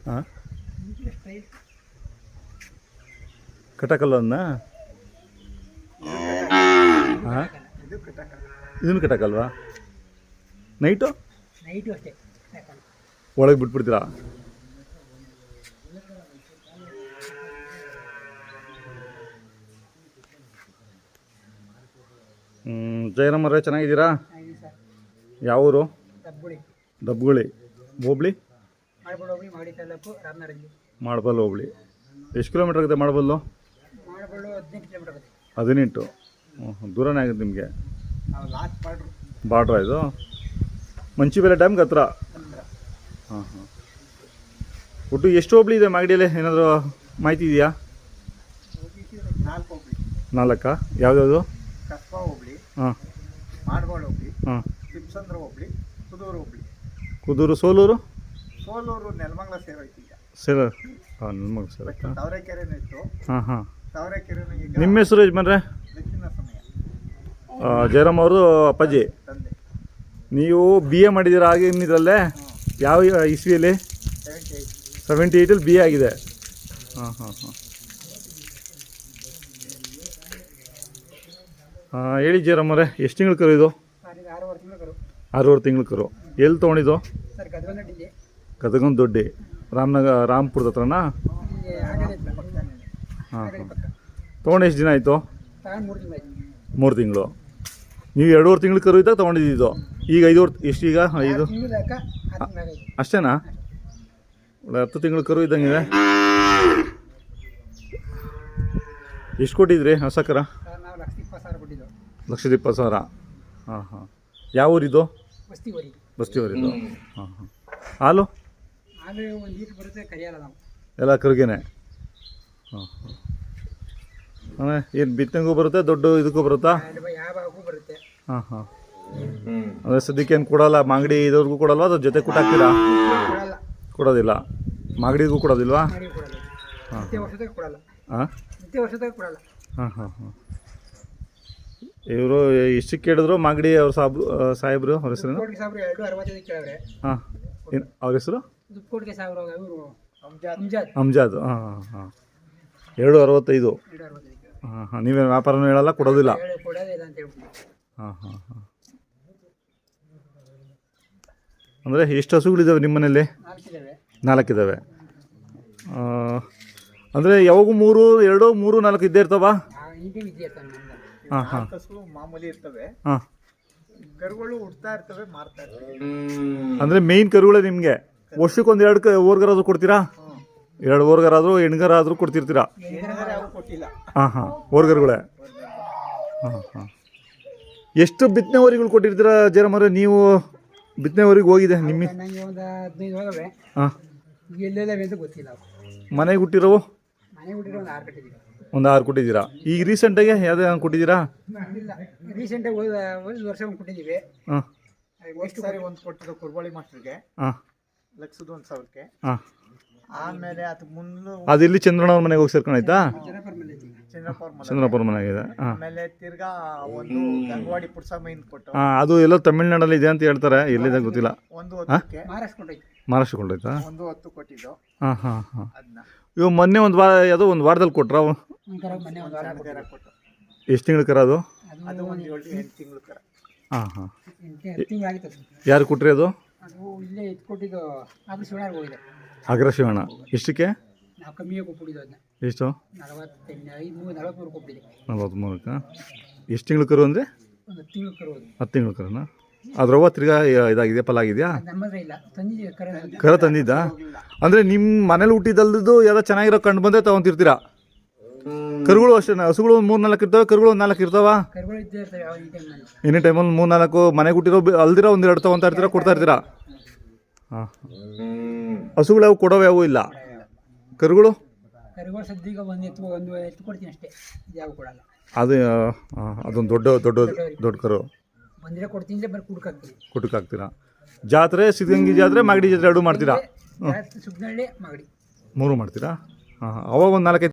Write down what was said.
ಹಾಂ, ಕಟ್ಟಕಲ್ಲನ್ನ ಹಾಂ, ಇದನ್ನು ಕಟ್ಟಕಲ್ವಾ? ನೈಟು ಅಷ್ಟೇ ಒಳಗೆ ಬಿಟ್ಬಿಡ್ತೀರಾ? ಜಯರಾಮರೇ, ಚೆನ್ನಾಗಿದ್ದೀರಾ? ಯಾವ ಊರು? ದಬ್ಬುಳಿ ಹೋಬಳಿ, ಮಾಡಬಲ್ ಹೋಬಳಿ. ಎಷ್ಟು ಕಿಲೋಮೀಟ್ರ್ ಆಗುತ್ತೆ ಮಾಡಬಲ್ಲು? 18. ದೂರನೇ ಆಗುತ್ತೆ ನಿಮಗೆ. ಬಾರ್ಡ್ರಾ ಇದು? ಮಂಚಿಬೆಲೆ ಡ್ಯಾಮ್ಗೆ ಹತ್ರ. ಹಾಂ ಹಾಂ. ಒಟ್ಟು ಎಷ್ಟು ಹೋಬಳಿ ಇದೆ ಮಾಗಡಿಯಲ್ಲಿ? ಏನಾದರೂ ಮಾಹಿತಿ ಇದೆಯಾ? 4. ಯಾವ್ಯಾವುದು? ಹಾಂ, ಹಾಂ. ಕುದೂರು, ಸೋಲೂರು, ನೆಲಮಂಗಲ ಸೇರೋಯ್ತು ಈಗ. ಹಾಂ, ನೆಲಮಂಗಲ ಸೇರೋಯ್ತಾ? ತಾವರೆಕೆರೆನೂ ಇತ್ತು. ಹಾಂ ಹಾಂ. ತಾವರೆಕೆರೆನೂ ಈಗ. ನಿಮ್ಮ ಹೆಸರು ಯಜಮಾನ್ರೆ? ದಕ್ಷಿಣ ಸಮಯ ಜಯರಾಮ್ ಅವರು ಅಪ್ಪಾಜಿ. ತಂದೆ. ನೀವು BA ಮಾಡಿದ್ದೀರಾ ಆಗಿನ ಇದರಲ್ಲೇ? ಯಾವ ಇಸ್ವಿಯಲ್ಲಿ? 78 BA ಆಗಿದೆ. ಹಾಂ ಹಾಂ ಹಾಂ. ಹೇಳಿ ಜಯರಾಮ್ ಅವರೇ, ಎಷ್ಟು ತಿಂಗಳು ಕರು ಇದು? 6 ತಿಂಗಳು ಕರು. ಎಲ್ಲಿ ತೊಗೊಂಡಿದ್ದು? ಗದಗನ ದೊಡ್ಡಿ, ರಾಮ್ಪುರದ ಹತ್ರನಾ? ಹಾಂ ಹಾಂ. ತೊಗೊಂಡು ಎಷ್ಟು ದಿನ ಆಯಿತು? 3 ತಿಂಗಳು. ನೀವು 2.5 ತಿಂಗಳು ಕರು ಇದ್ದಾಗ ತೊಗೊಂಡಿದ್ದು. ಈಗ 5 ಎಷ್ಟು? ಈಗ 5 ಅಷ್ಟೇನಾ? ಒಳ್ಳೆ 10 ತಿಂಗಳು ಕರು ಇದ್ದಂಗಿದೆ. ಎಷ್ಟು ಕೊಟ್ಟಿದ್ರಿ ಹಸಕರ? 1,20,000. ಹಾಂ ಹಾಂ. ಯಾವ ಊರಿದ್ದು? ಬಸ್ತಿವರಿದ್ದು. ಹಾಂ ಹಾಂ. ಹಾಲು ಎಲ್ಲ ಕರುಗೆನೆ? ಹಾಂ ಹಾಂ. ಆಮೇಲೆ ಏನು ಬಿತ್ತನೆಗೂ ಬರುತ್ತೆ, ದೊಡ್ಡ ಇದಕ್ಕೂ ಬರುತ್ತಾ? ಹಾಂ ಹಾಂ. ಅಂದರೆ ಸದ್ಯಕ್ಕೆ ಏನು ಕೊಡೋಲ್ಲ, ಮಾಗಡಿ ಇದ್ರಿಗೂ ಕೊಡಲ್ವಾ? ಅದ್ರ ಜೊತೆ ಕುಟ್ಟಾಕ್ತೀರಾ? ಕೊಡೋದಿಲ್ಲ. ಮಾಗಡಿಗೂ ಕೊಡೋದಿಲ್ವಾ? ಹಾಂ ಹಾಂ ಹಾಂ ಹಾಂ ಹಾಂ. ಇವರು ಎಷ್ಟಕ್ಕೆ ಕೇಳಿದ್ರು ಮಾಗಡಿ ಅವ್ರ ಸಾಹೇಬ್ರು? ಅವ್ರ ಹೆಸರು? ಹಾಂ, ಏನು ಅವ್ರ ಹೆಸರು? ಅಮ್ಜಾದ್. ಹಾಂ ಹಾಂ ಹಾಂ. 2.65. ಹಾಂ ಹಾಂ. ನೀವೇನು ವ್ಯಾಪಾರನೂ ಹೇಳಲ್ಲ, ಕೊಡೋದಿಲ್ಲ? ಹಾಂ ಹಾಂ ಹಾಂ. ಅಂದರೆ ಎಷ್ಟು ಹಸುಗಳಿದ್ದಾವೆ ನಿಮ್ಮ ಮನೇಲಿ? 4 ಇದ್ದಾವೆ. ಅಂದರೆ ಯಾವಾಗೂ 3, 2, 3, 4 ಇದ್ದೇ ಇರ್ತಾವ? ಹಾಂ ಹಾಂ. ಮಾಮೂಲಿ ಇರ್ತವೆ. ಹಾಂ. ಕರುಗಳು ಹುಡ್ತಾ ಇರ್ತವೆ, ಮಾರ್ತಾ ಇರ್ತವೆ. ಅಂದರೆ ಮೇಯ್ನ್ ಕರುಗಳೇ ನಿಮಗೆ? ವರ್ಷಕ್ಕೊಂದು 2 ಓರ್ಗರಾದರೂ ಕೊಡ್ತೀರಾ? 2 ಓರ್ಗರಾದರೂ ಹೆಣ್ಗರಾದರೂ ಕೊಡ್ತಿರ್ತೀರಾ? ಕೊಟ್ಟಿಲ್ಲ. ಹಾಂ ಹಾಂ. ಓರ್ಗರುಗಳೇ? ಹಾಂ ಹಾಂ. ಎಷ್ಟು ಬಿತ್ತನೆವರೆಗಳು ಕೊಟ್ಟಿರ್ತೀರಾ ಜಯರಾಮರೇ ನೀವು? ಬಿತ್ತನೆವರೆಗೆ ಹೋಗಿದೆ ನಿಮ್ಮ? ಹಾಂ. ಮನೆಗೆ ಹುಟ್ಟಿರೋವು? ಒಂದು 6 ಕೊಟ್ಟಿದ್ದೀರಾ. ಈಗ ರೀಸೆಂಟಾಗಿ ಯಾವುದೇ ಕೊಟ್ಟಿದ್ದೀರಾ? ರೀಸೆಂಟಾಗಿ ಒಂದು ವರ್ಷ ಕೊಟ್ಟಿದ್ದೀವಿ. ಹಾಂ. ಎಷ್ಟು ಸಾರಿ ಒಂದು ಕೊಟ್ಟಿದ್ದು ಕುರ್ಬಾಳಿ ಮಾಸ್ಟರ್ಗೆ. ಹಾಂ. 1,01,000ಕ್ಕೆ. ಹಾಂ. ಆಮೇಲೆ ಅದು ಮುಂದೆ ಅದು ಇಲ್ಲಿ ಚಂದ್ರಣ್ಣವ್ರ ಮನೆಗೆ ಹೋಗಿ ಸೇರ್ಕೊಂಡಾಯ್ತಾ? ಚಂದ್ರಪುರ ಮನೆಗಿದೆ. ಹಾಂ. ಆಮೇಲೆ ತಿರ್ಗಾ ಒಂದು ಗಂಗವಾಡಿ ಪುಡ್ಸಮೈನ್ ಕೊಟ್ಟು. ಹಾಂ, ಅದು ಎಲ್ಲೋ ತಮಿಳ್ನಾಡಲ್ಲಿ ಇದೆ ಅಂತ ಹೇಳ್ತಾರೆ, ಎಲ್ಲಿದೆ ಗೊತ್ತಿಲ್ಲ. ಒಂದು 10ಕ್ಕೆ ಮಹಾರಾಷ್ಟ್ರ ಕೊಂಡೋಯ್ತಾ? ಒಂದು 10 ಕೊಟ್ಟಿದ್ದು. ಹಾಂ ಹಾಂ ಹಾಂ. ಅದನ್ನ ಇವು ಮೊನ್ನೆ ಒಂದು ವಾರದಲ್ಲಿ ಕೊಟ್ರ? ಎಷ್ಟು ತಿಂಗಳು ಕರ ಅದು? ಅದು ಒಂದು 7-8 ತಿಂಗಳು ಕರ. ಹಾಂ ಹಾಂ. ಯಾರು ಕೊಟ್ರಿ ಅದು? ಅಗ್ರ ಶಿವಣ್ಣ. ಎಷ್ಟಕ್ಕೆ? ಎಷ್ಟು? 43ಕ್ಕ. ಎಷ್ಟು ತಿಂಗಳು ಕರು ಅಂದರೆ? 10 ತಿಂಗಳು ಕರನಾ? ಅದ್ರವ ತಿರ್ಗಾ ಇದಾಗಿದೆ, ಫಲಾಗಿದೆಯಾ? ಕರ ತಂದಿದ್ದ? ಅಂದರೆ ನಿಮ್ಮ ಮನೇಲಿ ಹುಟ್ಟಿದಲ್ದು ಎಲ್ಲ ಚೆನ್ನಾಗಿರೋ ಕಂಡು ಬಂದರೆ ತೊಗೊತಿರ್ತೀರಾ? ಕರುಗಳು ಅಷ್ಟೇ? ಹಸುಗಳು 3-4 ಇರ್ತವೆ, ಕರುಗಳು 4 ಇರ್ತಾವ? ಎನಿ ಟೈಮಲ್ಲಿ 3-4 ಮನೆಗೆ ಹುಟ್ಟಿರೋ ಅಲ್ದಿರ 1-2 ತೊಗೊತಾ ಇರ್ತೀರಾ, ಕೊಡ್ತಾ ಇರ್ತೀರಾ? ಹಾಂ. ಹಸುಗಳು ಯಾವ ಕೊಡೋವು ಯಾವೂ ಇಲ್ಲ? ಕರುಗಳು ಸದ್ಯಕ್ಕೆ ಒಂದು ಎತ್ತು ಕೊಡ್ತೀನಿ ಅಷ್ಟೇ, ಯಾವ ಕೊಡಲ್ಲ. ಅದು ಅದೊಂದು ದೊಡ್ಡ ಕರು ಬಂದರೆ ಕೊಡ್ತೀನಿ, ಬರೀ ಕುಟುಕಾಗ್ತೀರಾ? ಜಾತ್ರೆ, ಸಿದ್ಧಗಂಗೆ ಜಾತ್ರೆ, ಮಾಗಡಿ ಜಾತ್ರೆ 2 ಮಾಡ್ತೀರಾ? ಸುಗ್ನಹಳ್ಳಿ, ಮಾಗಡಿ 3 ಮಾಡ್ತೀರಾ? ಹಾಂ ಹಾಂ. ಅವಾಗ ಒಂದು 4-5